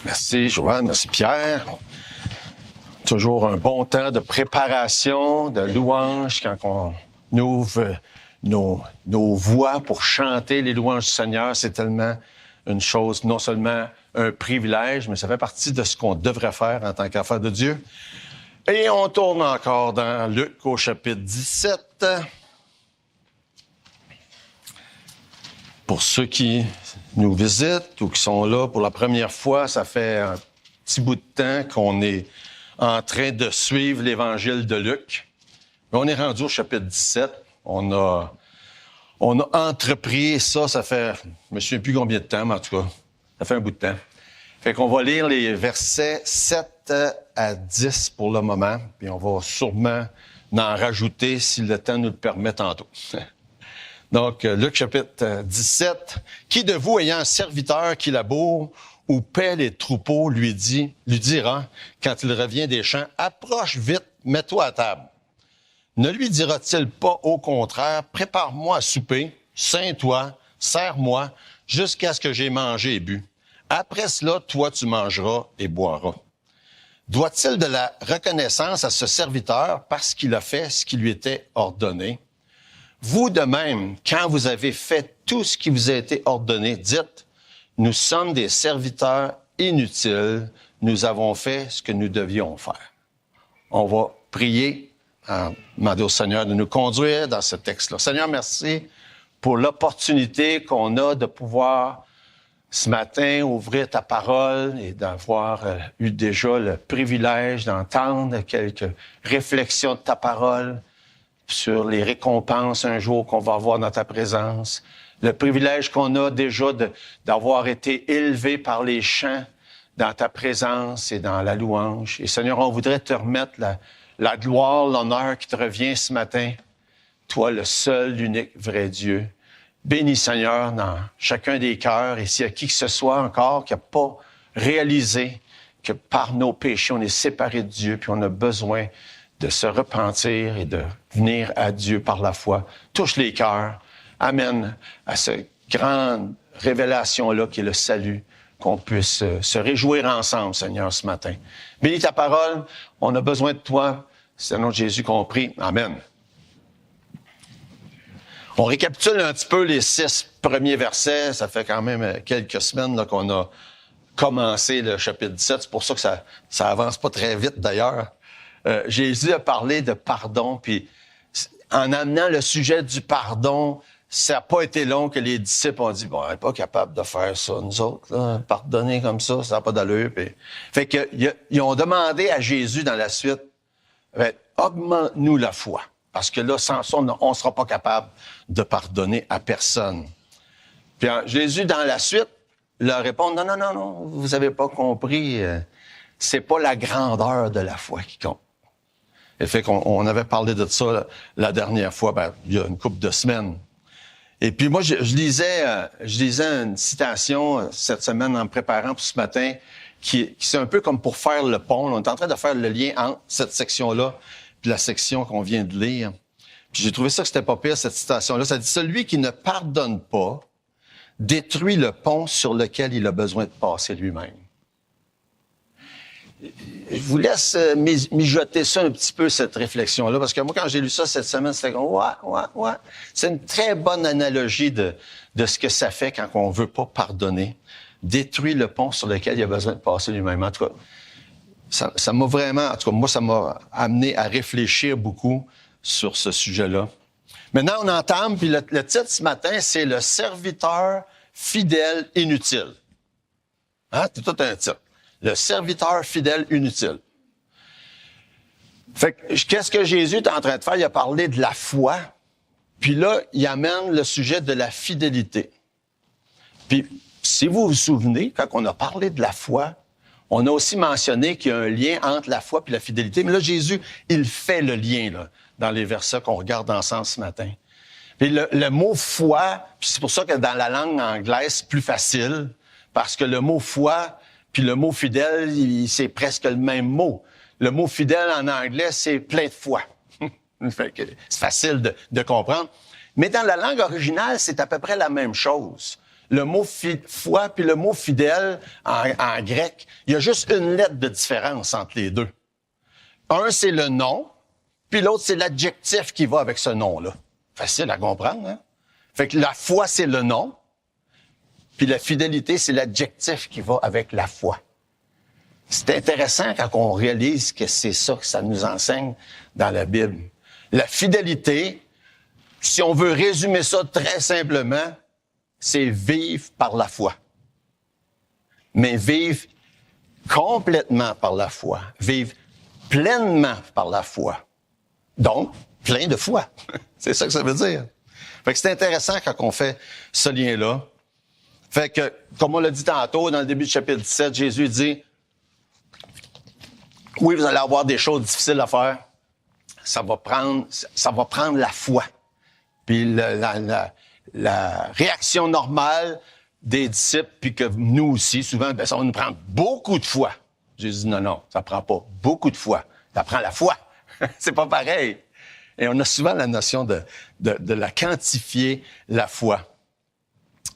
Merci Joanne, merci Pierre. Toujours un bon temps de préparation, de louange quand on ouvre nos voix pour chanter les louanges du Seigneur. C'est tellement une chose, non seulement un privilège, mais ça fait partie de ce qu'on devrait faire en tant qu'enfant de Dieu. Et on tourne encore dans Luc au chapitre 17. Pour ceux qui nous visitent ou qui sont là pour la première fois, ça fait un petit bout de temps qu'on est en train de suivre l'Évangile de Luc. On est rendu au chapitre 17. On a entrepris ça fait, je me souviens plus combien de temps, mais en tout cas, ça fait un bout de temps. Fait qu'on va lire les versets 7 à 10 pour le moment, puis on va sûrement en rajouter si le temps nous le permet tantôt. Donc, Luc chapitre 17. « Qui de vous, ayant un serviteur qui laboure ou paie les troupeaux, lui dira, quand il revient des champs, « Approche vite, mets-toi à table. » Ne lui dira-t-il pas, au contraire, « Prépare-moi à souper, ceins-toi, sers-moi, jusqu'à ce que j'aie mangé et bu. Après cela, toi, tu mangeras et boiras. » Doit-il de la reconnaissance à ce serviteur parce qu'il a fait ce qui lui était ordonné? Vous de même, quand vous avez fait tout ce qui vous a été ordonné, dites, nous sommes des serviteurs inutiles, nous avons fait ce que nous devions faire. On va prier, demander au Seigneur de nous conduire dans ce texte-là. Seigneur, merci pour l'opportunité qu'on a de pouvoir ce matin ouvrir ta parole et d'avoir eu déjà le privilège d'entendre quelques réflexions de ta parole sur les récompenses un jour qu'on va avoir dans ta présence, le privilège qu'on a déjà d'avoir été élevé par les chants dans ta présence et dans la louange. Et Seigneur, on voudrait te remettre la gloire, l'honneur qui te revient ce matin, toi le seul, l'unique, vrai Dieu. Bénis Seigneur dans chacun des cœurs et s'il y a qui que ce soit encore qui n'a pas réalisé que par nos péchés on est séparés de Dieu puis on a besoin de se repentir et de venir à Dieu par la foi. Touche les cœurs. Amène à cette grande révélation-là qui est le salut, qu'on puisse se réjouir ensemble, Seigneur, ce matin. Bénis ta parole. On a besoin de toi. C'est au nom de Jésus qu'on prie. Amen. On récapitule un petit peu les 6 premiers versets. Ça fait quand même quelques semaines là, qu'on a commencé le chapitre 17. C'est pour ça que ça avance pas très vite, d'ailleurs. Jésus a parlé de pardon, puis en amenant le sujet du pardon, ça n'a pas été long que les disciples ont dit, bon, on n'est pas capable de faire ça, nous autres, là, pardonner comme ça n'a pas d'allure. Puis... Fait que ils ont demandé à Jésus dans la suite, augmente-nous la foi, parce que là, sans ça, on ne sera pas capable de pardonner à personne. Puis Jésus, dans la suite, leur répond, non, vous avez pas compris, c'est pas la grandeur de la foi qui compte. Et fait qu'on avait parlé de ça la dernière fois, il y a une couple de semaines. Et puis moi, je lisais une citation cette semaine en me préparant pour ce matin, qui c'est un peu comme pour faire le pont. On est en train de faire le lien entre cette section-là puis la section qu'on vient de lire. Puis j'ai trouvé ça que c'était pas pire, cette citation-là. Ça dit « Celui qui ne pardonne pas détruit le pont sur lequel il a besoin de passer lui-même. » Je vous laisse mijoter ça un petit peu, cette réflexion-là, parce que moi, quand j'ai lu ça cette semaine, c'était comme, ouais. C'est une très bonne analogie de ce que ça fait quand on veut pas pardonner. Détruit le pont sur lequel il a besoin de passer lui-même. En tout cas, ça m'a vraiment, en tout cas, moi, ça m'a amené à réfléchir beaucoup sur ce sujet-là. Maintenant, on entame, puis le titre ce matin, c'est « Le serviteur fidèle inutile ». Hein? C'est tout un titre. Le serviteur fidèle inutile. Fait que, qu'est-ce que Jésus est en train de faire? Il a parlé de la foi, puis là, il amène le sujet de la fidélité. Puis, si vous vous souvenez, quand on a parlé de la foi, on a aussi mentionné qu'il y a un lien entre la foi et la fidélité. Mais là, Jésus, il fait le lien là, dans les versets qu'on regarde ensemble ce matin. Puis le mot foi, puis c'est pour ça que dans la langue anglaise, c'est plus facile, parce que le mot foi puis le mot fidèle, c'est presque le même mot. Le mot fidèle en anglais, c'est plein de foi. C'est facile de comprendre. Mais dans la langue originale, c'est à peu près la même chose. le mot foi puis le mot fidèle en grec, il y a juste une lettre de différence entre les deux. Un, c'est le nom, puis l'autre, c'est l'adjectif qui va avec ce nom-là. Facile à comprendre, hein? Fait que la foi, c'est le nom, puis la fidélité, c'est l'adjectif qui va avec la foi. C'est intéressant quand on réalise que c'est ça que ça nous enseigne dans la Bible. La fidélité, si on veut résumer ça très simplement, c'est vivre par la foi. Mais vivre complètement par la foi. Vivre pleinement par la foi. Donc, plein de foi. C'est ça que ça veut dire. Fait que c'est intéressant quand on fait ce lien-là. Fait que, comme on l'a dit tantôt, dans le début du chapitre 17, Jésus dit, oui, vous allez avoir des choses difficiles à faire. Ça va prendre la foi. Puis la réaction normale des disciples, puis que nous aussi, souvent, ça va nous prendre beaucoup de foi. Jésus dit, non, ça prend pas beaucoup de foi. Ça prend la foi. C'est pas pareil. Et on a souvent la notion de la quantifier, la foi.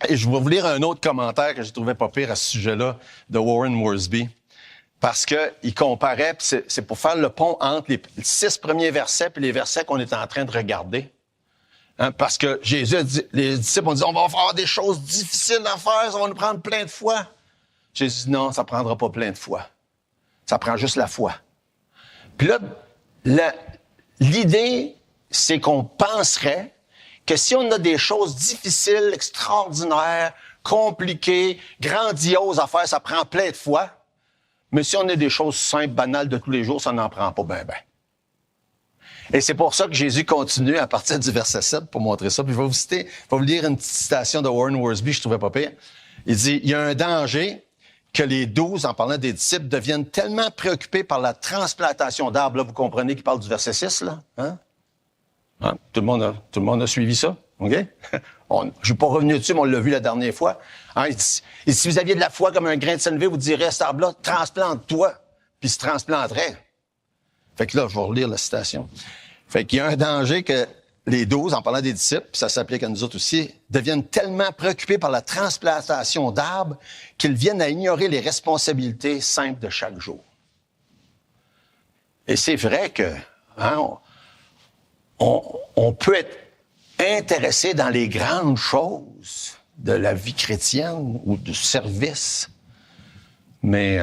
Et je vais vous lire un autre commentaire que j'ai trouvé pas pire à ce sujet-là, de Warren Wiersbe. Parce que il comparait, puis c'est pour faire le pont entre les 6 premiers versets puis les versets qu'on est en train de regarder. Hein, parce que Jésus a dit, les disciples ont dit, on va faire des choses difficiles à faire, ça va nous prendre plein de foi. Jésus dit, non, ça prendra pas plein de foi. Ça prend juste la foi. Puis là, l'idée, c'est qu'on penserait que si on a des choses difficiles, extraordinaires, compliquées, grandioses à faire, ça prend plein de foi. Mais si on a des choses simples, banales de tous les jours, ça n'en prend pas ben. Et c'est pour ça que Jésus continue à partir du verset 7 pour montrer ça. Puis je vais vous lire une petite citation de Warren Wiersbe, je trouvais pas pire. Il dit, il y a un danger que les 12, en parlant des disciples, deviennent tellement préoccupés par la transplantation d'arbres. Là, vous comprenez qu'il parle du verset 6, là? Hein? Tout le monde a suivi ça? OK? Je ne suis pas revenu dessus, mais on l'a vu la dernière fois. Hein, il dit, si vous aviez de la foi comme un grain de sénévé, vous diriez à cet arbre-là, transplante-toi, puis il se transplanterait. Fait que là, je vais relire la citation. Fait qu'il y a un danger que les 12, en parlant des disciples, puis ça s'applique à nous autres aussi, deviennent tellement préoccupés par la transplantation d'arbres qu'ils viennent à ignorer les responsabilités simples de chaque jour. Et c'est vrai que on peut être intéressé dans les grandes choses de la vie chrétienne ou du service, mais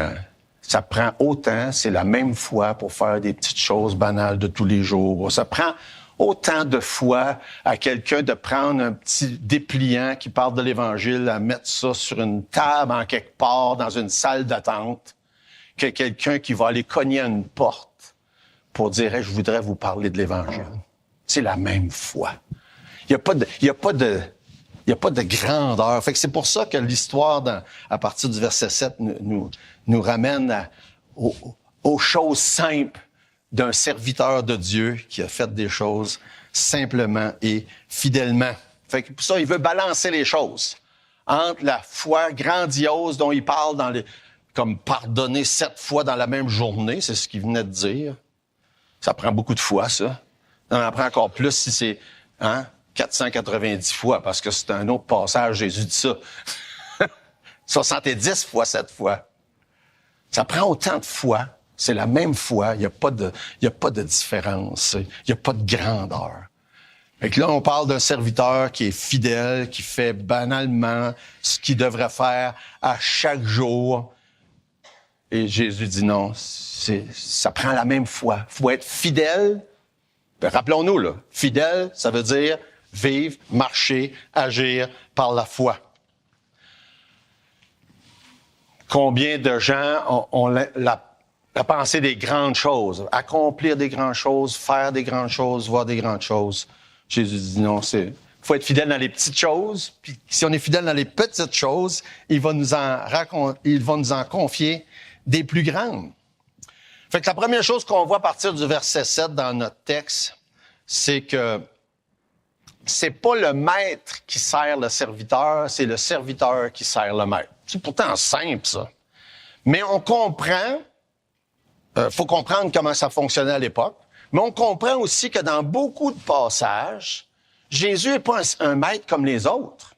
ça prend autant, c'est la même foi pour faire des petites choses banales de tous les jours. Ça prend autant de foi à quelqu'un de prendre un petit dépliant qui parle de l'Évangile, à mettre ça sur une table en quelque part dans une salle d'attente, que quelqu'un qui va aller cogner à une porte pour dire hey, « je voudrais vous parler de l'Évangile ». C'est la même foi. Il n'y a pas de grandeur. Fait que c'est pour ça que l'histoire, à partir du verset 7, nous ramène aux choses simples d'un serviteur de Dieu qui a fait des choses simplement et fidèlement. Fait que pour ça, il veut balancer les choses entre la foi grandiose dont il parle comme pardonner 7 fois dans la même journée, c'est ce qu'il venait de dire. Ça prend beaucoup de foi, ça. On en prend encore plus si c'est 490 fois, parce que c'est un autre passage, Jésus dit ça. 70 fois 7 fois. Ça prend autant de foi. C'est la même foi. Il n'y a pas de différence. Il n'y a pas de grandeur. Et que là, on parle d'un serviteur qui est fidèle, qui fait banalement ce qu'il devrait faire à chaque jour. Et Jésus dit non, ça prend la même foi. Il faut être fidèle. Rappelons-nous, là, fidèle, ça veut dire vivre, marcher, agir par la foi. Combien de gens ont la pensée des grandes choses, accomplir des grandes choses, faire des grandes choses, voir des grandes choses. Jésus dit non, faut être fidèle dans les petites choses, puis si on est fidèle dans les petites choses, il va nous en confier des plus grandes. Fait que la première chose qu'on voit à partir du verset 7 dans notre texte, c'est que c'est pas le maître qui sert le serviteur, c'est le serviteur qui sert le maître. C'est pourtant simple, ça. Mais on comprend, faut comprendre comment ça fonctionnait à l'époque, mais on comprend aussi que dans beaucoup de passages, Jésus n'est pas un maître comme les autres.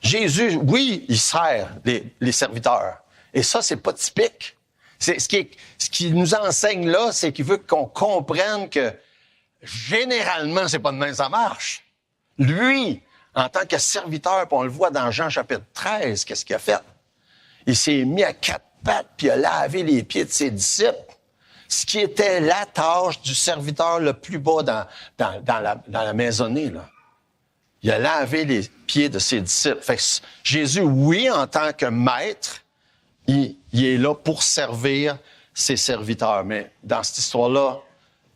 Jésus, oui, il sert les serviteurs. Et ça, c'est pas typique. Ce qui nous enseigne là, c'est qu'il veut qu'on comprenne que généralement, c'est pas de même ça marche. Lui, en tant que serviteur, puis on le voit dans Jean chapitre 13, qu'est-ce qu'il a fait? Il s'est mis à quatre pattes, puis il a lavé les pieds de ses disciples. Ce qui était la tâche du serviteur le plus bas dans la maisonnée, là. Il a lavé les pieds de ses disciples. Fait que Jésus, oui, en tant que maître, il est là pour servir ses serviteurs. Mais dans cette histoire-là,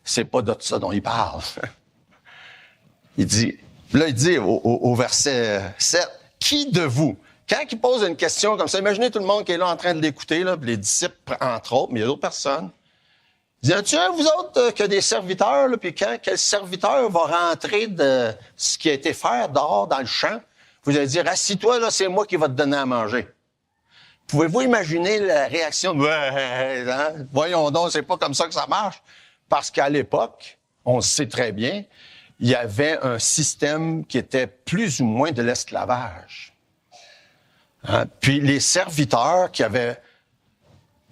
c'est pas de ça dont il parle. Il dit au verset 7, « Qui de vous? » Quand il pose une question comme ça, imaginez tout le monde qui est là en train de l'écouter, là, les disciples, entre autres, mais il y a d'autres personnes. Il dit, tu vous autres, que des serviteurs, là, puis quand quel serviteur va rentrer de ce qui a été fait dehors dans le champ, vous allez dire, assis-toi, là, c'est moi qui va te donner à manger. Pouvez-vous imaginer la réaction? Hein? Voyons donc, c'est pas comme ça que ça marche. Parce qu'à l'époque, on le sait très bien, il y avait un système qui était plus ou moins de l'esclavage. Hein? Puis les serviteurs qui avaient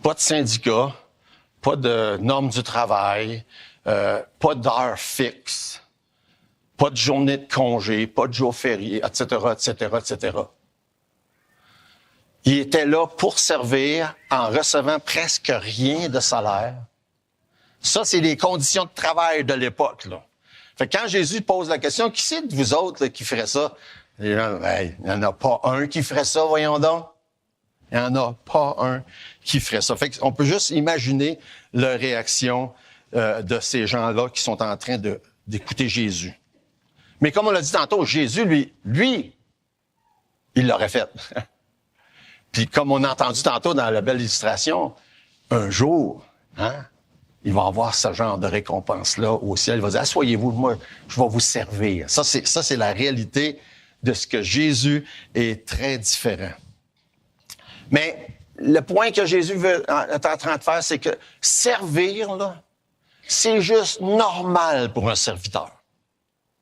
pas de syndicat, pas de normes du travail, pas d'heures fixes, pas de journée de congé, pas de jour férié, etc., etc., etc. Il était là pour servir en recevant presque rien de salaire. Ça, c'est les conditions de travail de l'époque, là. Fait que quand Jésus pose la question, qui c'est de vous autres là, qui ferait ça? Les gens, il n'y en a pas un qui ferait ça, voyons donc. Il n'y en a pas un qui ferait ça. Fait qu'on peut juste imaginer la réaction de ces gens-là qui sont en train d'écouter Jésus. Mais comme on l'a dit tantôt, Jésus, lui, il l'aurait fait. Puis comme on a entendu tantôt dans la belle illustration, un jour, hein, il va avoir ce genre de récompense-là au ciel. Il va dire, asseyez-vous, moi, je vais vous servir. Ça, c'est la réalité de ce que Jésus est très différent. Mais le point que Jésus est en train de faire, c'est que servir, là, c'est juste normal pour un serviteur.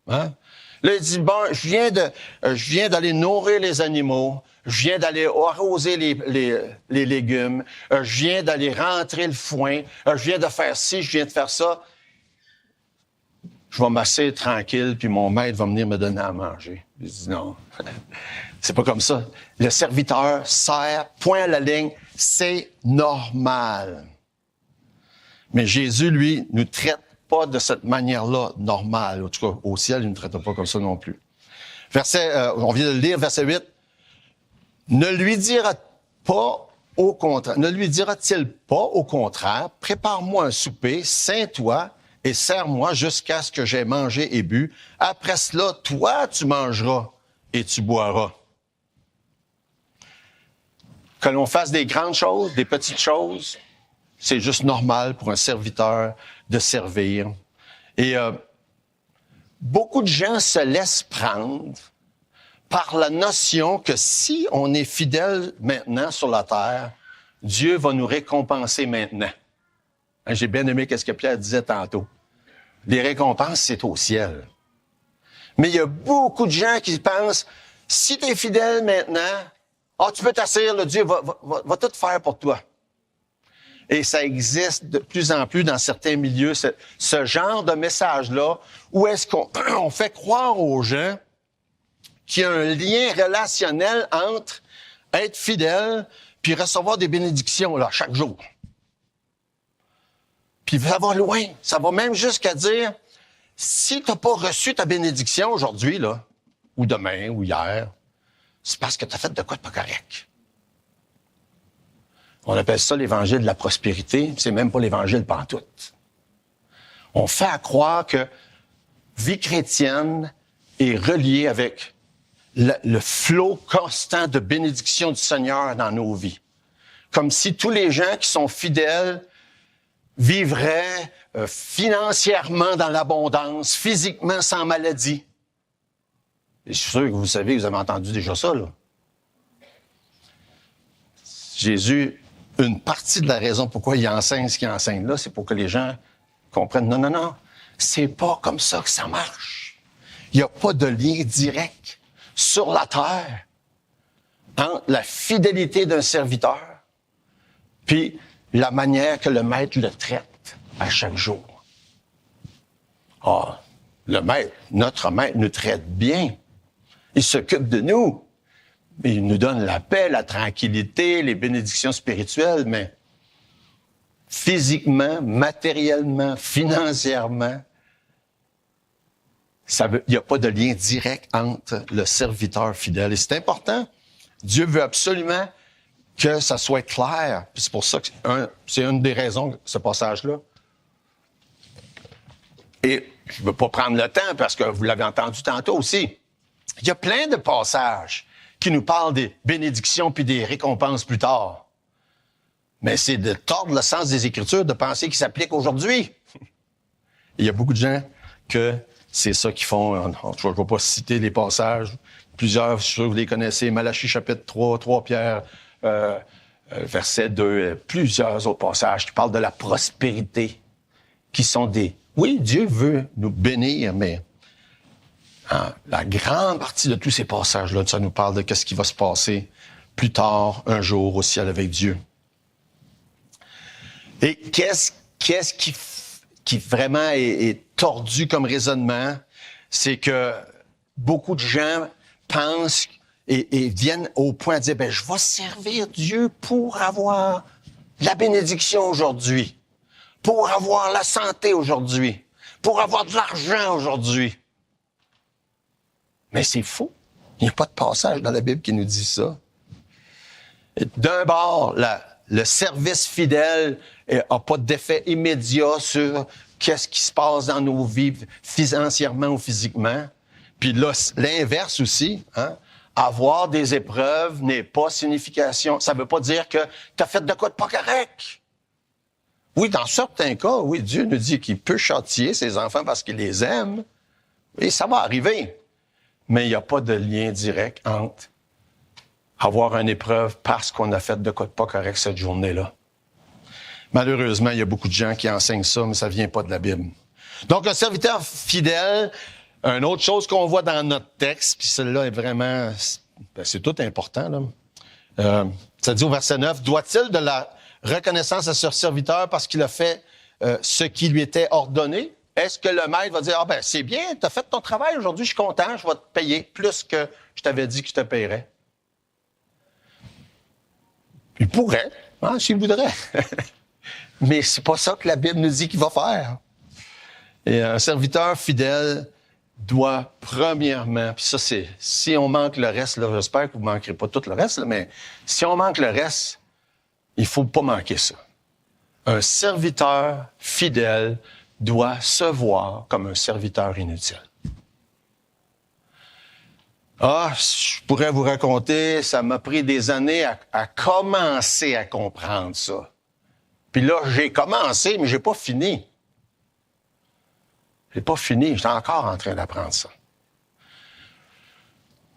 Hein? Là, il dit, bon, je viens d'aller nourrir les animaux, je viens d'aller arroser les légumes, je viens d'aller rentrer le foin, je viens de faire ci, je viens de faire ça. Je vais m'asseoir tranquille, puis mon maître va venir me donner à manger. Il dit non, c'est pas comme ça. Le serviteur sert, point à la ligne, c'est normal. Mais Jésus, lui, nous traite pas de cette manière-là normale. En tout cas, au ciel, il ne traite pas comme ça non plus. On vient de le lire, verset 8. Ne lui dira-t-il pas au contraire, prépare-moi un souper, ceins-toi et sers-moi jusqu'à ce que j'aie mangé et bu. Après cela, toi, tu mangeras et tu boiras. Que l'on fasse des grandes choses, des petites choses, c'est juste normal pour un serviteur de servir. Et beaucoup de gens se laissent prendre par la notion que si on est fidèle maintenant sur la terre, Dieu va nous récompenser maintenant. J'ai bien aimé ce que Pierre disait tantôt. Les récompenses, c'est au ciel. Mais il y a beaucoup de gens qui pensent, si tu es fidèle maintenant, tu peux t'asseoir, le Dieu va tout faire pour toi. Et ça existe de plus en plus dans certains milieux, ce genre de message-là, où est-ce qu'on fait croire aux gens qu'il y a un lien relationnel entre être fidèle puis recevoir des bénédictions là, chaque jour. Puis ça va loin. Ça va même jusqu'à dire, si tu n'as pas reçu ta bénédiction aujourd'hui, là, ou demain, ou hier, c'est parce que tu as fait de quoi de pas correct. On appelle ça l'évangile de la prospérité. C'est même pas l'évangile pantoute. On fait à croire que vie chrétienne est reliée avec le flot constant de bénédiction du Seigneur dans nos vies. Comme si tous les gens qui sont fidèles vivraient financièrement dans l'abondance, physiquement sans maladie. Et je suis sûr que vous savez, vous avez entendu déjà ça, là. Jésus, une partie de la raison pourquoi il enseigne ce qu'il enseigne là, c'est pour que les gens comprennent, non, c'est pas comme ça que ça marche. Il n'y a pas de lien direct sur la terre entre la fidélité d'un serviteur puis la manière que le maître le traite à chaque jour. Ah, le maître, notre maître nous traite bien. Il s'occupe de nous. Il nous donne la paix, la tranquillité, les bénédictions spirituelles, mais physiquement, matériellement, financièrement, il n'y a pas de lien direct entre le serviteur fidèle. Et c'est important. Dieu veut absolument que ça soit clair. Puis c'est pour ça que c'est une des raisons, ce passage-là. Et je ne veux pas prendre le temps parce que vous l'avez entendu tantôt aussi. Il y a plein de passages qui nous parlent des bénédictions puis des récompenses plus tard. Mais c'est de tordre le sens des Écritures de penser qu'ils s'appliquent aujourd'hui. Il y a beaucoup de gens que c'est ça qu'ils font. Je ne vais pas citer les passages. Plusieurs, je suis sûr que vous les connaissez. Malachie chapitre 3, 3 Pierre, verset 2, plusieurs autres passages qui parlent de la prospérité, qui sont des... Oui, Dieu veut nous bénir, mais la grande partie de tous ces passages-là, ça nous parle de ce qui va se passer plus tard, un jour, au ciel avec Dieu. Et qu'est-ce qui vraiment est tordu comme raisonnement? C'est que beaucoup de gens pensent et viennent au point de dire, je vais servir Dieu pour avoir la bénédiction aujourd'hui, pour avoir la santé aujourd'hui, pour avoir de l'argent aujourd'hui. Mais c'est faux. Il n'y a pas de passage dans la Bible qui nous dit ça. Et d'un bord, le service fidèle n'a pas d'effet immédiat sur qu'est-ce qui se passe dans nos vies financièrement ou physiquement. Puis là, l'inverse aussi, avoir des épreuves n'est pas signification. Ça ne veut pas dire que tu as fait de quoi de pas correct. Oui, dans certains cas, oui, Dieu nous dit qu'il peut châtier ses enfants parce qu'il les aime. Et ça va arriver. Mais il n'y a pas de lien direct entre avoir une épreuve parce qu'on a fait de quoi de pas correct cette journée-là. Malheureusement, il y a beaucoup de gens qui enseignent ça, mais ça ne vient pas de la Bible. Donc, un serviteur fidèle, une autre chose qu'on voit dans notre texte, puis celle-là est vraiment... c'est tout important, là. Ça dit au verset 9, « Doit-il de la reconnaissance à ce serviteur parce qu'il a fait ce qui lui était ordonné? » Est-ce que le maître va dire, c'est bien, tu as fait ton travail aujourd'hui, je suis content, je vais te payer plus que je t'avais dit que je te payerais. Il pourrait, s'il voudrait. Mais c'est pas ça que la Bible nous dit qu'il va faire. Et un serviteur fidèle doit premièrement, puis ça c'est, si on manque le reste, là, j'espère que vous ne manquerez pas tout le reste, là, mais si on manque le reste, il faut pas manquer ça. Un serviteur fidèle doit se voir comme un serviteur inutile. Je pourrais vous raconter, ça m'a pris des années à commencer à comprendre ça. Puis là, j'ai commencé, mais j'ai pas fini. J'ai pas fini, j'étais encore en train d'apprendre ça.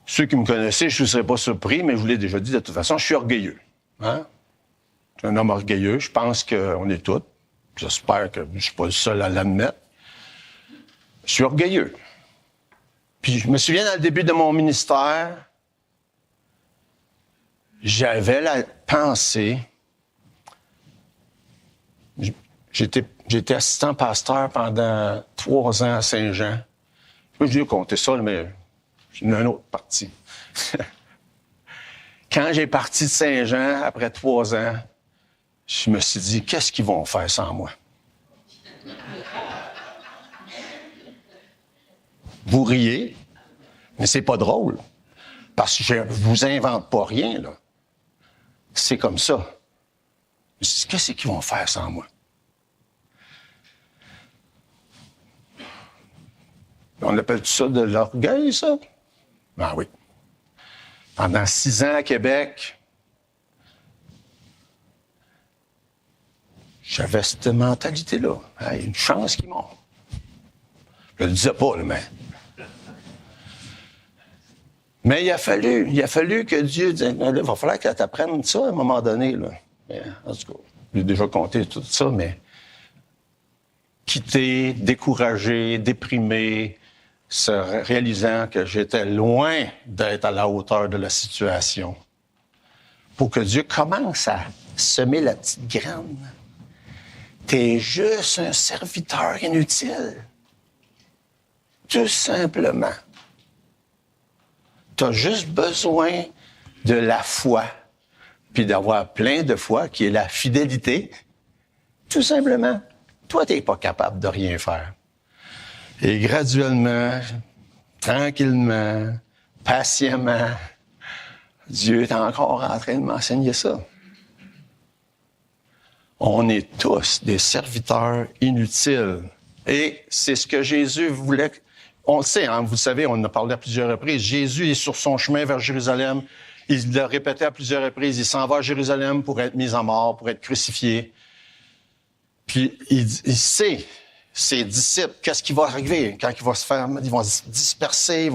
Ceux qui me connaissaient, je ne serais pas surpris, mais je vous l'ai déjà dit, de toute façon, je suis orgueilleux. Je suis un homme orgueilleux, je pense qu'on est tous. J'espère que je ne suis pas le seul à l'admettre. Je suis orgueilleux. Puis je me souviens, dans le début de mon ministère, j'avais la pensée... J'étais assistant pasteur pendant 3 ans à Saint-Jean. Je vais compter ça, mais c'est une autre partie. Quand j'ai parti de Saint-Jean, après 3 ans, je me suis dit, qu'est-ce qu'ils vont faire sans moi? Vous riez, mais c'est pas drôle. Parce que je vous invente pas rien, là. C'est comme ça. Je me suis dit, qu'est-ce qu'ils vont faire sans moi? On appelle ça de l'orgueil, ça? Ben oui. Pendant 6 ans à Québec, j'avais cette mentalité-là. Une chance qu'ils m'ont. Je le disais pas, là, mais il a fallu que Dieu dise, il va falloir que tu apprennes ça à un moment donné, là. Mais, en tout cas, j'ai déjà compté tout ça, mais quitter, découragé, déprimé, se réalisant que j'étais loin d'être à la hauteur de la situation. pour que Dieu commence à semer la petite graine. T'es juste un serviteur inutile. Tout simplement. T'as juste besoin de la foi, puis d'avoir plein de foi, qui est la fidélité. Tout simplement. Toi, t'es pas capable de rien faire. Et graduellement, tranquillement, patiemment, Dieu est encore en train de m'enseigner ça. On est tous des serviteurs inutiles. Et c'est ce que Jésus voulait. On le sait, hein, vous le savez, on en a parlé à plusieurs reprises. Jésus est sur son chemin vers Jérusalem. Il l'a répété à plusieurs reprises. Il s'en va à Jérusalem pour être mis à mort, pour être crucifié. Puis il sait, ses disciples, qu'est-ce qui va arriver quand il va se faire, ils vont se disperser,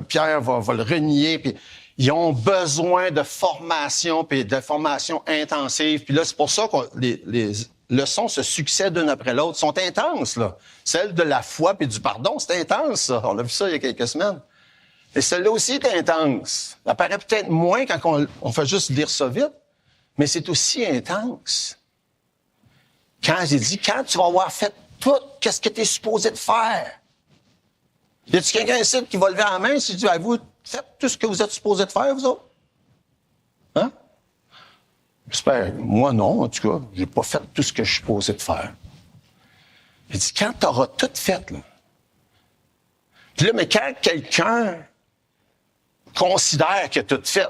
Pierre va le renier, puis ils ont besoin de formation, puis de formation intensive. Puis là, c'est pour ça que les leçons se succèdent l'une après l'autre, sont intenses, là. Celle de la foi puis du pardon, c'est intense, ça. On a vu ça il y a quelques semaines. Et celle-là aussi est intense. Ça paraît peut-être moins quand on fait juste lire ça vite, mais c'est aussi intense. Quand j'ai dit, quand tu vas avoir fait tout, qu'est-ce que tu es supposé de faire? Y a-t-il quelqu'un ici qui va lever la main si tu dis, vous faites tout ce que vous êtes supposé de faire, vous autres? Hein? J'espère. Moi, non, en tout cas. J'ai pas fait tout ce que je suis supposé de faire. Il dit, quand tu auras tout fait, là. Puis là, mais quand quelqu'un considère qu'il a tout fait,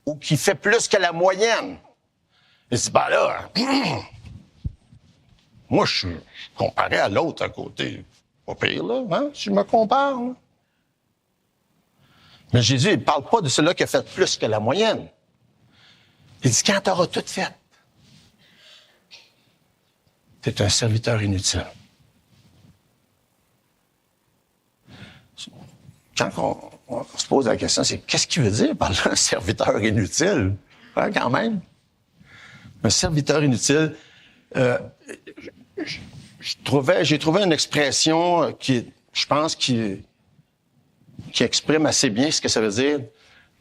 ou qu'il fait plus que la moyenne, il dit, ben là, moi, je suis comparé à l'autre à côté. Pas pire, là, hein, si je me compare, là. Mais Jésus, il ne parle pas de celui-là qui a fait plus que la moyenne. Il dit, quand tu auras tout fait, tu es un serviteur inutile. Quand on se pose la question, c'est qu'est-ce qu'il veut dire par là, un serviteur inutile? Hein, quand même. Un serviteur inutile. J'ai trouvé une expression je pense, qui exprime assez bien ce que ça veut dire. Tu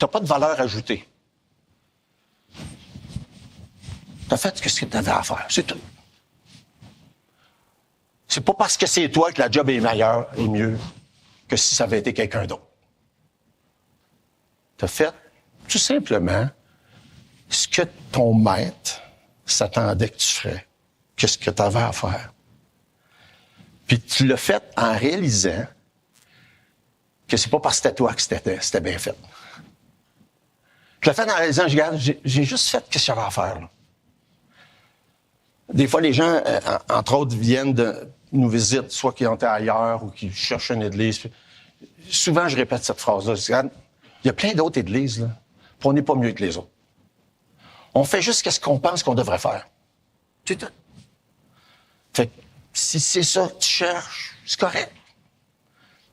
n'as pas de valeur ajoutée. Tu as fait ce que tu avais à faire, c'est tout. C'est pas parce que c'est toi que la job est meilleure et mieux que si ça avait été quelqu'un d'autre. Tu as fait tout simplement ce que ton maître s'attendait que tu ferais, que ce que tu avais à faire. Puis tu l'as fait en réalisant que c'est pas parce que c'était toi que c'était bien fait. Tu l'as fait en réalisant, j'ai juste fait ce que j'avais à faire. Là. Des fois, les gens, entre autres, nous visitent, soit qui ont été ailleurs ou qui cherchent une église. Souvent, je répète cette phrase-là. Il y a plein d'autres églises, là, puis on n'est pas mieux que les autres. On fait juste ce qu'on pense qu'on devrait faire. C'est tout. Fait que, si c'est ça que tu cherches, c'est correct.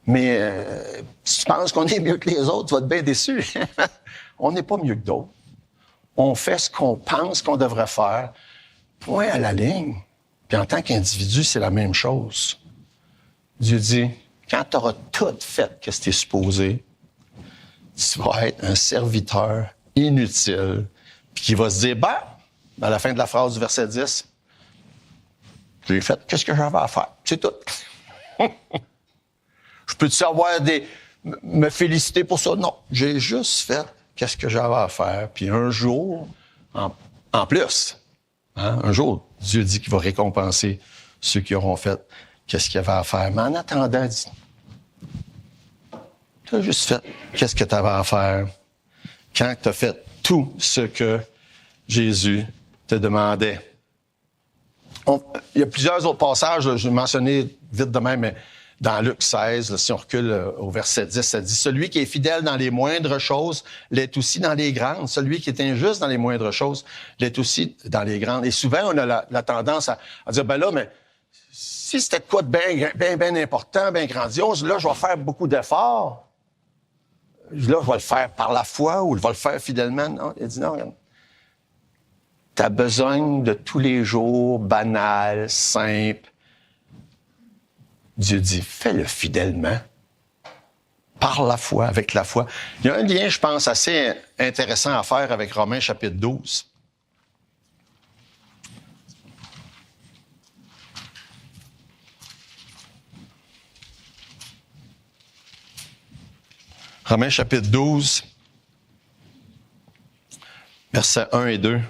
Mais si tu penses qu'on est mieux que les autres, tu vas être bien déçu. On n'est pas mieux que d'autres. On fait ce qu'on pense qu'on devrait faire. Point à la ligne. Puis en tant qu'individu, c'est la même chose. Dieu dit, quand tu auras tout fait ce que tu es supposé, tu vas être un serviteur inutile, puis qui va se dire, à la fin de la phrase du verset 10, j'ai fait qu'est-ce que j'avais à faire. C'est tout. Je peux-tu me féliciter pour ça? Non. J'ai juste fait qu'est-ce que j'avais à faire. Puis un jour, en plus, hein, un jour, Dieu dit qu'il va récompenser ceux qui auront fait qu'est-ce qu'il y avait à faire. Mais en attendant, tu as juste fait qu'est-ce que tu avais à faire quand tu as fait tout ce que Jésus te demandait. Il y a plusieurs autres passages, là, je vais mentionner vite de même, mais dans Luc 16, là, si on recule au verset 10, ça dit « Celui qui est fidèle dans les moindres choses l'est aussi dans les grandes. Celui qui est injuste dans les moindres choses l'est aussi dans les grandes. » Et souvent, on a la tendance à dire « Ben là, mais si c'était quoi de bien important, bien grandiose, là, je vais faire beaucoup d'efforts. Là, je vais le faire par la foi ou je vais le faire fidèlement. » Non, il dit « Non, regarde. Tu as besoin de tous les jours, banal, simple. » Dieu dit, fais-le fidèlement. par la foi, avec la foi. Il y a un lien, je pense, assez intéressant à faire avec Romains chapitre 12. Romains chapitre 12, versets 1 et 2.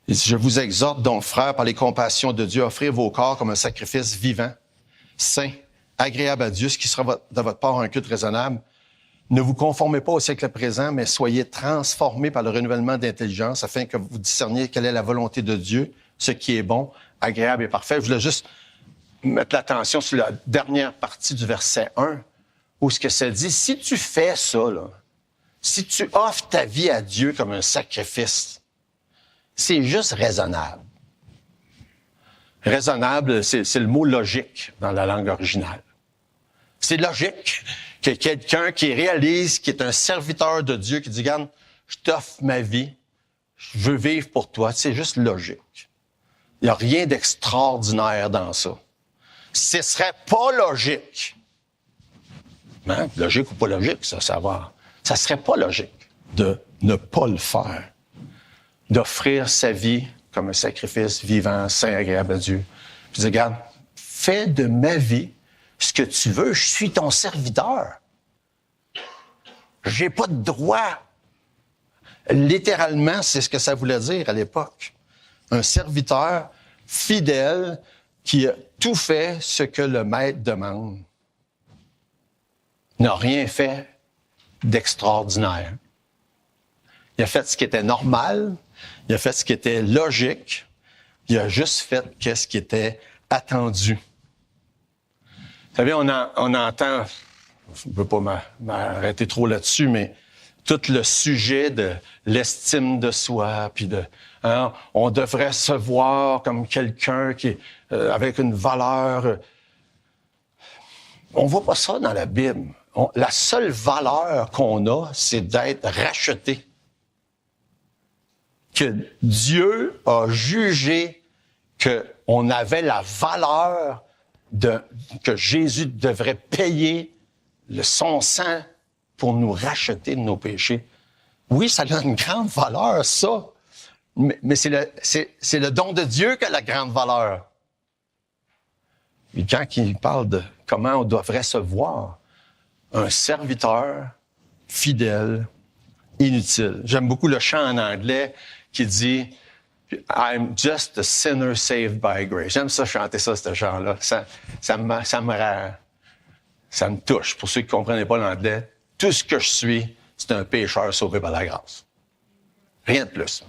Il dit, « Je vous exhorte donc, frères, par les compassions de Dieu, à offrir vos corps comme un sacrifice vivant, saint, agréable à Dieu, ce qui sera de votre part un culte raisonnable. Ne vous conformez pas au siècle présent, mais soyez transformés par le renouvellement d'intelligence, afin que vous discerniez quelle est la volonté de Dieu, ce qui est bon, agréable et parfait. » Je voulais juste mettre l'attention sur la dernière partie du verset 1, où ce que ça dit, si tu fais ça, là, si tu offres ta vie à Dieu comme un sacrifice, c'est juste raisonnable. Raisonnable, c'est le mot logique dans la langue originale. C'est logique que quelqu'un qui réalise, qui est un serviteur de Dieu, qui dit, regarde, je t'offre ma vie, je veux vivre pour toi, c'est juste logique. Il n'y a rien d'extraordinaire dans ça. Ce serait pas logique. Hein? Logique ou pas logique, ça va. Ça serait pas logique de ne pas le faire. D'offrir sa vie comme un sacrifice vivant, saint, agréable à Dieu. Puis dire, regarde, fais de ma vie ce que tu veux, je suis ton serviteur. J'ai pas de droit. Littéralement, c'est ce que ça voulait dire à l'époque. Un serviteur fidèle qui a tout fait ce que le maître demande. N'a rien fait d'extraordinaire. Il a fait ce qui était normal, il a fait ce qui était logique, il a juste fait ce qui était attendu. Vous savez, on entend, je ne veux pas m'arrêter trop là-dessus, mais tout le sujet de l'estime de soi, puis on devrait se voir comme quelqu'un qui est avec une valeur. On voit pas ça dans la Bible. La seule valeur qu'on a, c'est d'être racheté. Que Dieu a jugé qu'on avait la valeur que Jésus devrait payer son sang pour nous racheter de nos péchés. Oui, ça a une grande valeur, ça. Mais c'est le don de Dieu qui a la grande valeur. Et quand il parle de comment on devrait se voir, un serviteur fidèle, inutile. J'aime beaucoup le chant en anglais qui dit « I'm just a sinner saved by grace ». J'aime ça chanter ça, ce chant-là. Ça me touche. Pour ceux qui ne comprenaient pas l'anglais, tout ce que je suis, c'est un pécheur sauvé par la grâce. Rien de plus.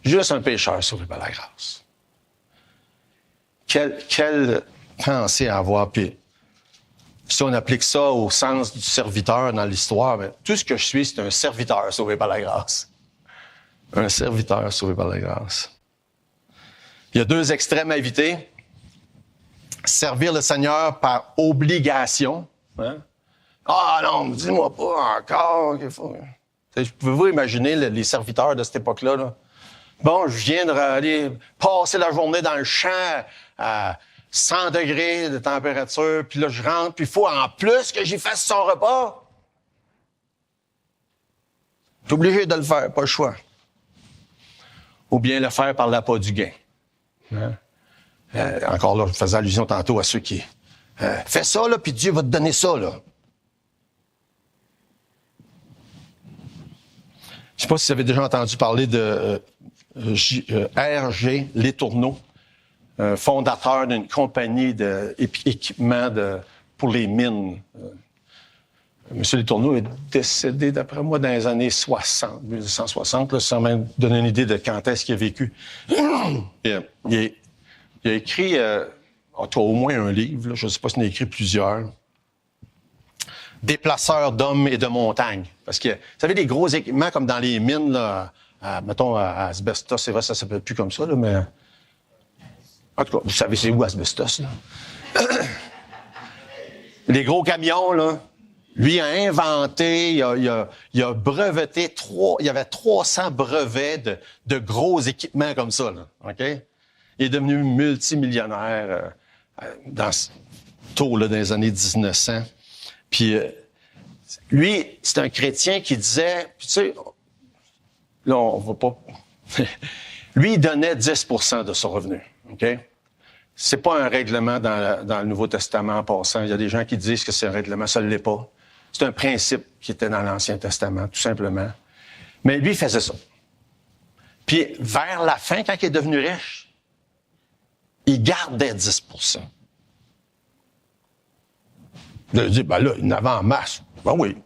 Juste un pécheur sauvé par la grâce. Quelle pensée à avoir. Puis, si on applique ça au sens du serviteur dans l'histoire, bien, tout ce que je suis, c'est un serviteur sauvé par la grâce. Un serviteur sauvé par la grâce. Il y a deux extrêmes à éviter. Servir le Seigneur par obligation. Hein? Ah non, dis-moi pas encore qu'il faut. Pouvez-vous imaginer les serviteurs de cette époque-là? Là? Bon, je viens d'aller passer la journée dans le champ à 100 degrés de température, puis là, je rentre, puis il faut en plus que j'y fasse son repas. T'es obligé de le faire, pas le choix. Ou bien le faire par l'appât du gain. Hein? Encore là, je faisais allusion tantôt à ceux qui... fais ça, là, puis Dieu va te donner ça, là. Je ne sais pas si vous avez déjà entendu parler de R.G. Letourneau, fondateur d'une compagnie d'équipement pour les mines. Monsieur Letourneau est décédé, d'après moi, dans les années 60, 1960, là, sans même donner une idée de quand est-ce qu'il a vécu. Il a écrit au moins un livre, là, je ne sais pas s'il en a écrit plusieurs. Déplaceurs d'hommes et de montagnes. Parce que, vous savez, les gros équipements comme dans les mines, là, mettons à Asbestos, c'est vrai, ça ne s'appelle plus comme ça, là, mais... En tout cas, vous savez c'est où Asbestos, là? Les gros camions, là, lui a inventé, il a breveté il y avait 300 brevets de gros équipements comme ça, là, OK? Il est devenu multimillionnaire tôt, là, dans les années 1900. Puis lui, c'est un chrétien qui disait, tu sais, là, on va pas... lui, il donnait 10 % de son revenu, OK? C'est pas un règlement dans le Nouveau Testament en passant. Il y a des gens qui disent que c'est un règlement, ça ne l'est pas. C'est un principe qui était dans l'Ancien Testament, tout simplement. Mais lui, il faisait ça. Puis, vers la fin, quand il est devenu riche, il gardait 10 %. Je dis, ben là, il en avait en masse. Ben oui.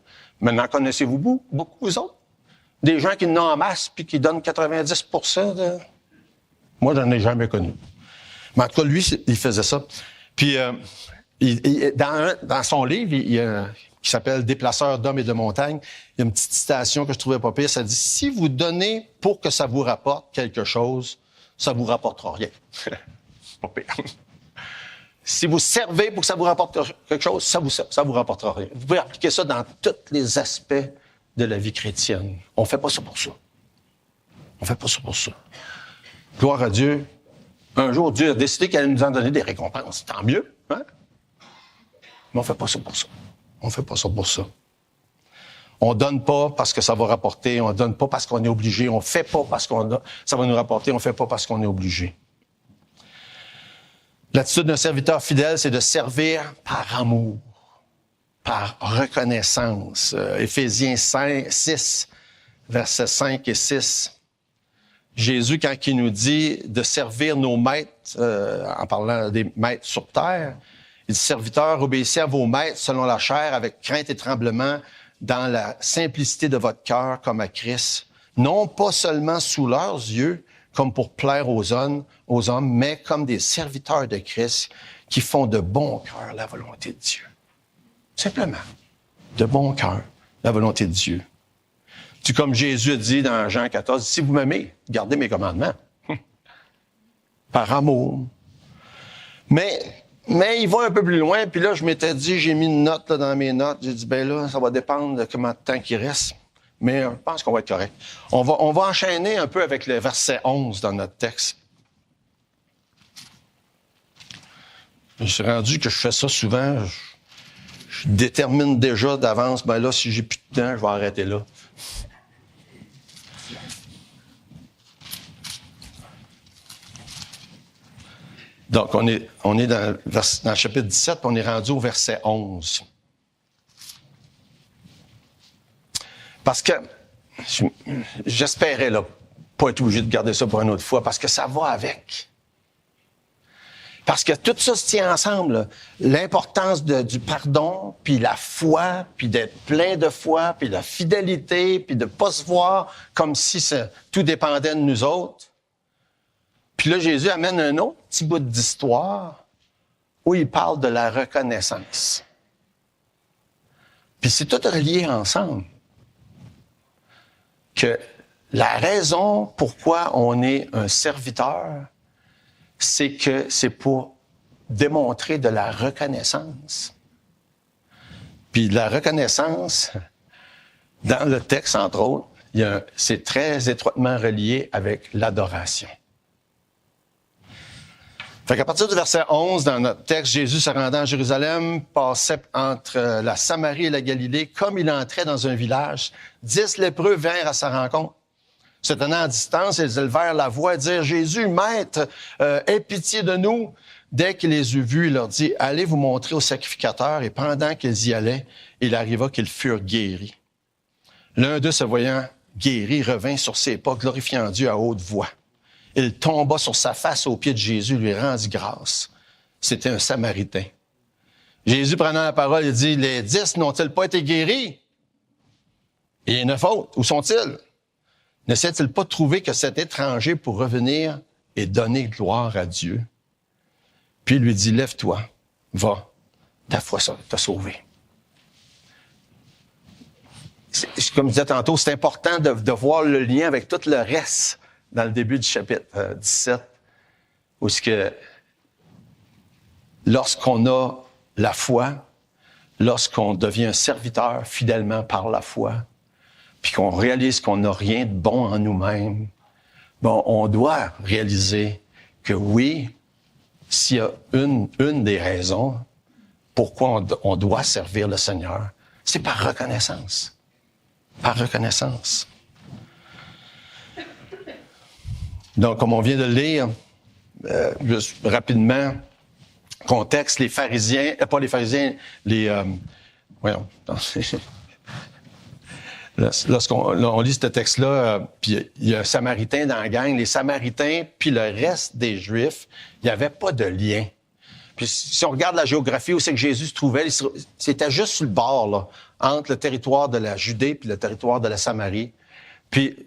Maintenant, connaissez-vous beaucoup, vous autres? Des gens qui en ont en masse puis qui donnent 90 % de... Moi, j'en ai jamais connu. Mais en tout cas, lui, il faisait ça. Puis, dans son livre, qui s'appelle « Déplaceurs d'hommes et de montagnes », il y a une petite citation que je trouvais pas pire. Ça dit « Si vous donnez pour que ça vous rapporte quelque chose, ça vous rapportera rien. » Pas pire. Si vous servez pour que ça vous rapporte quelque chose, ça vous rapportera rien. Vous pouvez appliquer ça dans tous les aspects de la vie chrétienne. On fait pas ça pour ça. On fait pas ça pour ça. Gloire à Dieu. Un jour, Dieu a décidé qu'il allait nous en donner des récompenses. Tant mieux, hein? Mais on fait pas ça pour ça. On fait pas ça pour ça. On donne pas parce que ça va rapporter. On donne pas parce qu'on est obligé. On fait pas parce ça va nous rapporter. On fait pas parce qu'on est obligé. L'attitude d'un serviteur fidèle, c'est de servir par amour, par reconnaissance. Éphésiens 6, versets 5 et 6. Jésus, quand il nous dit de servir nos maîtres, en parlant des maîtres sur terre, il dit, serviteurs, obéissez à vos maîtres selon la chair, avec crainte et tremblement, dans la simplicité de votre cœur, comme à Christ, non pas seulement sous leurs yeux, comme pour plaire aux hommes, mais comme des serviteurs de Christ qui font de bon cœur la volonté de Dieu. Simplement, de bon cœur la volonté de Dieu. Tout comme Jésus a dit dans Jean 14, « Si vous m'aimez, gardez mes commandements. » Par amour. Mais il va un peu plus loin, puis là, je m'étais dit, j'ai mis une note là, dans mes notes, j'ai dit, ben là, ça va dépendre de combien de temps qu'il reste. Mais je pense qu'on va être correct. On va enchaîner un peu avec le verset 11 dans notre texte. Je suis rendu que je fais ça souvent. Je détermine déjà d'avance, ben là, si j'ai plus de temps, je vais arrêter là. Donc, on est dans le chapitre 17, puis on est rendu au verset 11. Parce que j'espérais là pas être obligé de garder ça pour une autre fois, parce que ça va avec. Parce que tout ça se tient ensemble. Là. L'importance du pardon, puis la foi, puis d'être plein de foi, puis la fidélité, puis de pas se voir comme si tout dépendait de nous autres. Puis là, Jésus amène un autre petit bout d'histoire où il parle de la reconnaissance. Puis c'est tout relié ensemble. Que la raison pourquoi on est un serviteur, c'est que c'est pour démontrer de la reconnaissance. Puis la reconnaissance, dans le texte, entre autres, c'est très étroitement relié avec l'adoration. Fait qu'à partir du verset 11, dans notre texte, Jésus se rendant à Jérusalem, passait entre la Samarie et la Galilée. Comme il entrait dans un village, 10 lépreux vinrent à sa rencontre. Se tenant à distance, ils élevèrent la voix et dirent, « Jésus, Maître, aie pitié de nous. » Dès qu'il les eut vus, il leur dit, « Allez vous montrer au sacrificateur. » Et pendant qu'ils y allaient, il arriva qu'ils furent guéris. L'un d'eux, se voyant guéri, revint sur ses pas, glorifiant Dieu à haute voix. Il tomba sur sa face aux pieds de Jésus, lui rendit grâce. C'était un Samaritain. Jésus, prenant la parole, il dit, « Les 10 n'ont-ils pas été guéris? Et 9 autres, où sont-ils? N'essaie-t-il pas de trouver que cet étranger pour revenir et donner gloire à Dieu? » Puis il lui dit, « Lève-toi, va, ta foi t'a sauvé. » Comme je disais tantôt, c'est important de voir le lien avec tout le reste dans le début du chapitre 17, où c'est que lorsqu'on a la foi, lorsqu'on devient un serviteur fidèlement par la foi, puis qu'on réalise qu'on n'a rien de bon en nous-mêmes, bon, on doit réaliser que oui, s'il y a une des raisons, pourquoi on doit servir le Seigneur, c'est par reconnaissance. Par reconnaissance. Donc, comme on vient de le lire, juste rapidement, contexte, les pharisiens, pas les pharisiens, voyons, lorsqu'on lit ce texte-là, puis il y a un Samaritain dans la gang, les Samaritains, puis le reste des Juifs, il n'y avait pas de lien. Puis si on regarde la géographie où c'est que Jésus se trouvait, c'était juste sur le bord, là, entre le territoire de la Judée puis le territoire de la Samarie. Puis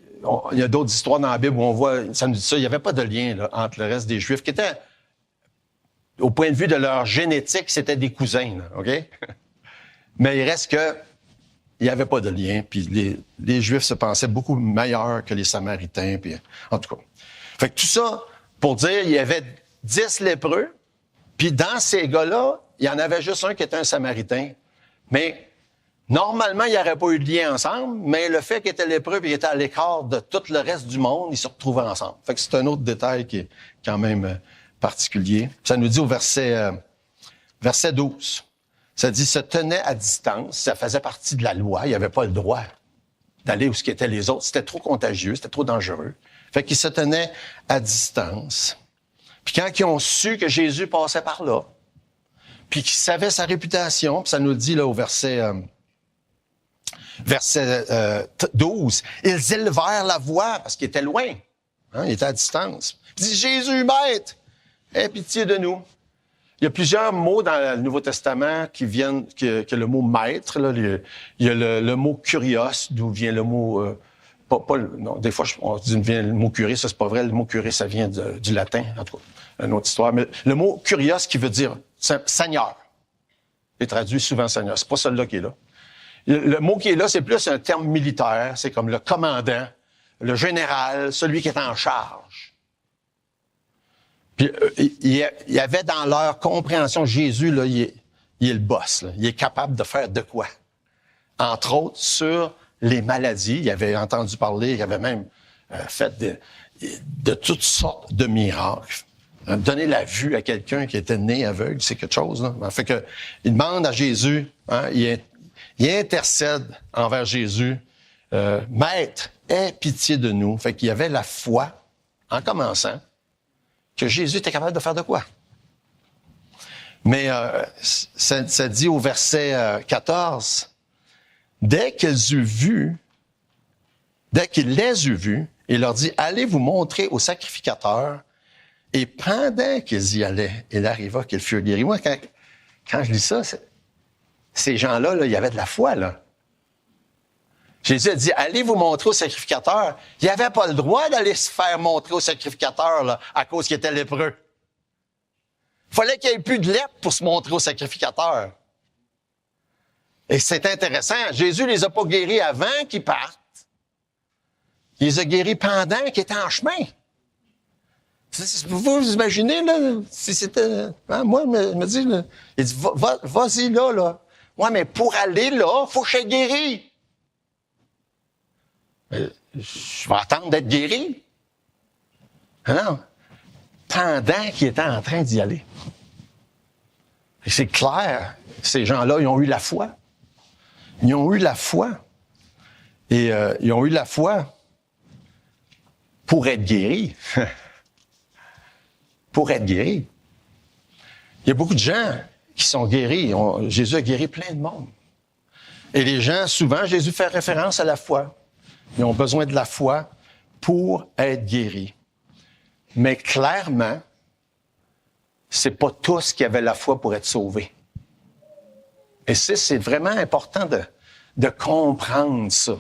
il y a d'autres histoires dans la Bible où on voit, ça nous dit ça, il n'y avait pas de lien là, entre le reste des Juifs, qui étaient, au point de vue de leur génétique, c'était des cousins, là, OK? Mais il reste que il n'y avait pas de lien, puis les Juifs se pensaient beaucoup meilleurs que les Samaritains, puis en tout cas. Fait que tout ça pour dire, il y avait 10 lépreux, puis dans ces gars-là, il y en avait juste un qui était un Samaritain. Mais normalement, il n'y aurait pas eu de lien ensemble, mais le fait qu'il était lépreux et qu'il était à l'écart de tout le reste du monde, ils se retrouvaient ensemble. Fait que c'est un autre détail qui est quand même particulier. Ça nous dit au verset 12. Ça dit, se tenait à distance, ça faisait partie de la loi, il n'y avait pas le droit d'aller où ce qu'étaient les autres. C'était trop contagieux, c'était trop dangereux. Fait qu'ils se tenaient à distance. Puis quand ils ont su que Jésus passait par là, puis qu'ils savaient sa réputation, puis ça nous le dit là au verset 12, ils élevèrent la voix parce qu'ils étaient loin, hein, ils étaient à distance. Ils disent, Jésus, maître, aie pitié de nous. Il y a plusieurs mots dans le Nouveau Testament qui viennent, que le mot maître, là, il y a le mot kurios, d'où vient le mot, non, des fois on dit vient le mot curé, ça c'est pas vrai, le mot curé ça vient du latin, en tout cas, une autre histoire, mais le mot kurios qui veut dire seigneur, est traduit souvent seigneur, c'est pas celui-là qui est là. Le mot qui est là, c'est plus un terme militaire, c'est comme le commandant, le général, celui qui est en charge. Puis il y avait dans leur compréhension, Jésus, là, il est le boss. Là. Il est capable de faire de quoi? Entre autres, sur les maladies. Il avait entendu parler, il avait même fait de toutes sortes de miracles. Donner la vue à quelqu'un qui était né aveugle, c'est quelque chose. Là. Fait que, il demande à Jésus, hein, il intercède envers Jésus, Maître, aie pitié de nous. Fait qu'il y avait la foi, en commençant, que Jésus était capable de faire de quoi? Mais ça dit au verset 14, dès qu'ils les eut vus, il leur dit, allez vous montrer au sacrificateur. Et pendant qu'ils y allaient, il arriva qu'ils furent guéris. Moi, quand je lis ça, ces gens-là, là, il y avait de la foi, là. Jésus a dit, allez vous montrer au sacrificateur. Il n'avait pas le droit d'aller se faire montrer au sacrificateur là, à cause qu'il était lépreux. Il fallait qu'il n'y ait plus de lèpre pour se montrer au sacrificateur. Et c'est intéressant, Jésus les a pas guéris avant qu'ils partent. Il les a guéris pendant qu'ils étaient en chemin. Vous vous imaginez, là, si c'était... Hein, moi, il me dit, là, il dit, vas-y là. Ouais, mais pour aller là, il faut que je sois guéri. Je vais attendre d'être guéri. Non. Pendant qu'il était en train d'y aller. Et c'est clair, ces gens-là, ils ont eu la foi. Ils ont eu la foi. Et ils ont eu la foi pour être guéris. Pour être guéris. Il y a beaucoup de gens qui sont guéris. Jésus a guéri plein de monde. Et les gens, souvent, Jésus fait référence à la foi. Ils ont besoin de la foi pour être guéris. Mais clairement, c'est pas tous qui avaient la foi pour être sauvés. Et c'est vraiment important de comprendre ça.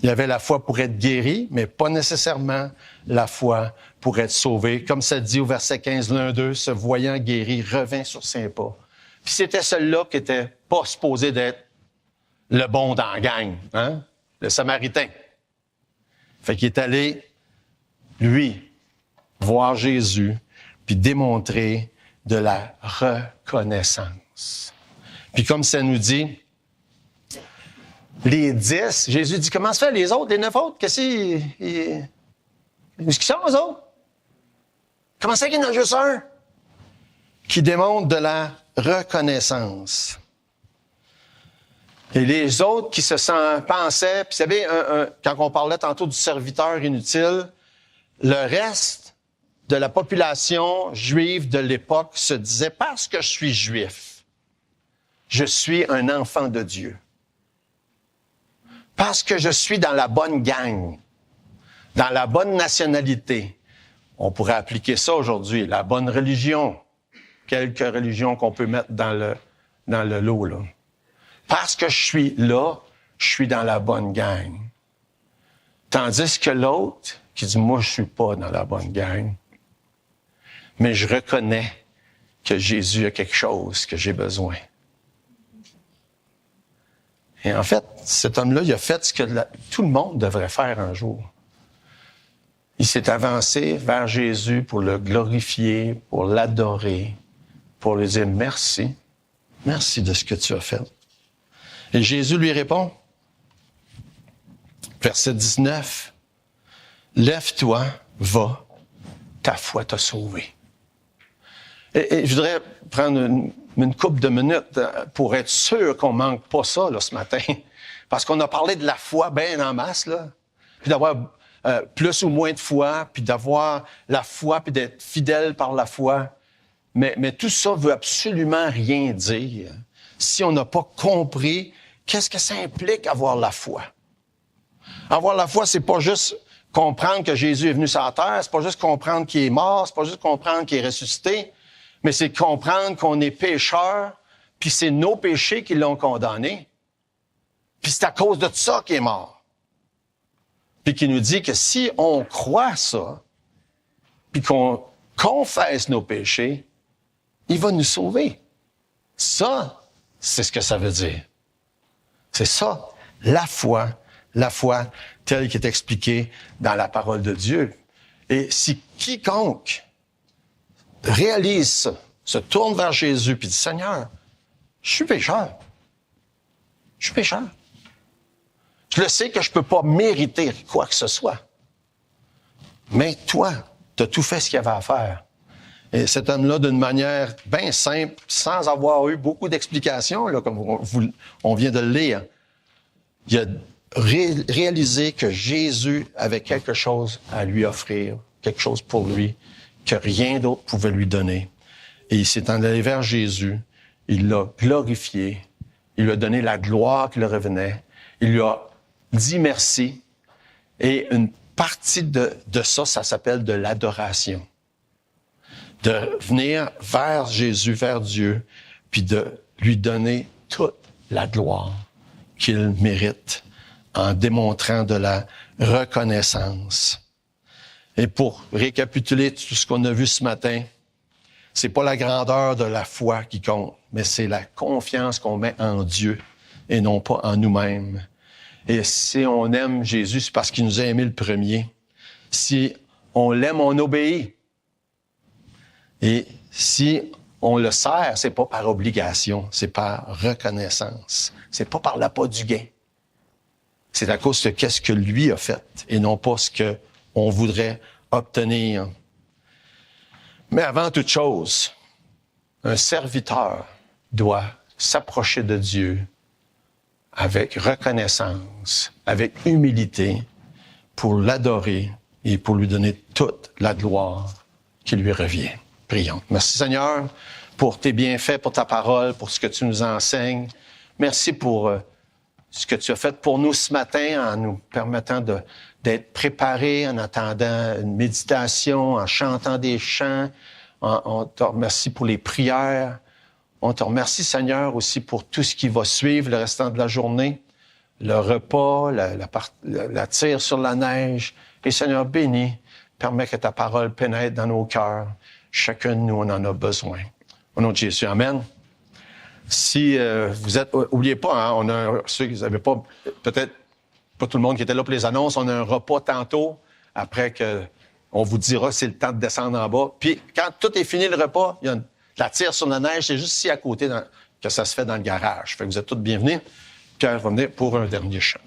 Il y avait la foi pour être guéri, mais pas nécessairement la foi pour être sauvé. Comme ça dit au verset 15, l'un d'eux, se voyant guéri, revint sur ses pas. Puis c'était celui-là qui était pas supposé d'être le bon dans la gang, hein? Le Samaritain. Fait qu'il est allé, lui, voir Jésus, puis démontrer de la reconnaissance. Puis comme ça nous dit, les 10, Jésus dit, comment se fait les autres, les 9 autres? Qu'est-ce qu'ils sont, eux autres? Comment c'est qu'il y en a juste un qui démontre de la reconnaissance. Et les autres qui pensaient, puis vous savez, quand on parlait tantôt du serviteur inutile, le reste de la population juive de l'époque se disait, parce que je suis juif, je suis un enfant de Dieu. Parce que je suis dans la bonne gang, dans la bonne nationalité. On pourrait appliquer ça aujourd'hui, la bonne religion. Quelques religions qu'on peut mettre dans le lot, là. Parce que je suis là, je suis dans la bonne gang. Tandis que l'autre, qui dit, moi, je suis pas dans la bonne gang, mais je reconnais que Jésus a quelque chose que j'ai besoin. Et en fait, cet homme-là, il a fait ce que tout le monde devrait faire un jour. Il s'est avancé vers Jésus pour le glorifier, pour l'adorer, pour lui dire merci. Merci de ce que tu as fait. Et Jésus lui répond, verset 19, « Lève-toi, va, ta foi t'a sauvé. » Et je voudrais prendre une couple de minutes pour être sûr qu'on manque pas ça là, ce matin. Parce qu'on a parlé de la foi bien en masse, là. Puis d'avoir plus ou moins de foi, puis d'avoir la foi, puis d'être fidèle par la foi. Mais tout ça veut absolument rien dire si on n'a pas compris qu'est-ce que ça implique avoir la foi. Avoir la foi, c'est pas juste comprendre que Jésus est venu sur la terre, c'est pas juste comprendre qu'il est mort, c'est pas juste comprendre qu'il est ressuscité, mais c'est comprendre qu'on est pécheur, puis c'est nos péchés qui l'ont condamné. Puis c'est à cause de ça qu'il est mort. Puis qui nous dit que si on croit ça, puis qu'on confesse nos péchés, il va nous sauver. Ça, c'est ce que ça veut dire. C'est ça, la foi telle qu'elle est expliquée dans la parole de Dieu. Et si quiconque réalise ça, se tourne vers Jésus puis dit, Seigneur, je suis pécheur. Je suis pécheur. Je le sais que je peux pas mériter quoi que ce soit. Mais toi, tu as tout fait ce qu'il y avait à faire. Et cet homme-là, d'une manière bien simple, sans avoir eu beaucoup d'explications, là, comme on vient de le lire, il a réalisé que Jésus avait quelque chose à lui offrir, quelque chose pour lui, que rien d'autre pouvait lui donner. Et il s'est allé vers Jésus, il l'a glorifié, il lui a donné la gloire qui lui revenait, il lui a dit merci, et une partie de ça s'appelle de l'adoration. De venir vers Jésus, vers Dieu, puis de lui donner toute la gloire qu'il mérite en démontrant de la reconnaissance. Et pour récapituler tout ce qu'on a vu ce matin, c'est pas la grandeur de la foi qui compte, mais c'est la confiance qu'on met en Dieu et non pas en nous-mêmes. Et si on aime Jésus, c'est parce qu'il nous a aimés le premier. Si on l'aime, on obéit. Et si on le sert, c'est pas par obligation, c'est par reconnaissance. C'est pas par l'appât du gain. C'est à cause de qu'est-ce que lui a fait et non pas ce que on voudrait obtenir. Mais avant toute chose, un serviteur doit s'approcher de Dieu avec reconnaissance, avec humilité, pour l'adorer et pour lui donner toute la gloire qui lui revient. Prions. Merci Seigneur pour tes bienfaits, pour ta parole, pour ce que tu nous enseignes. Merci pour ce que tu as fait pour nous ce matin en nous permettant d'être préparés, en attendant une méditation, en chantant des chants. On te remercie pour les prières. On te remercie Seigneur aussi pour tout ce qui va suivre le restant de la journée. Le repas, la tire sur la neige. Et Seigneur, bénis, permets que ta parole pénètre dans nos cœurs. Chacun de nous, on en a besoin. Au nom de Jésus, amen. Si vous êtes, oubliez pas, hein, on a ceux qui n'avaient pas, peut-être pas tout le monde qui était là pour les annonces, on a un repas tantôt, après que on vous dira c'est le temps de descendre en bas. Puis quand tout est fini le repas, il y a la tire sur la neige, c'est juste ici à côté que ça se fait dans le garage. Fait que vous êtes tous bienvenus. Pierre va venir pour un dernier chant.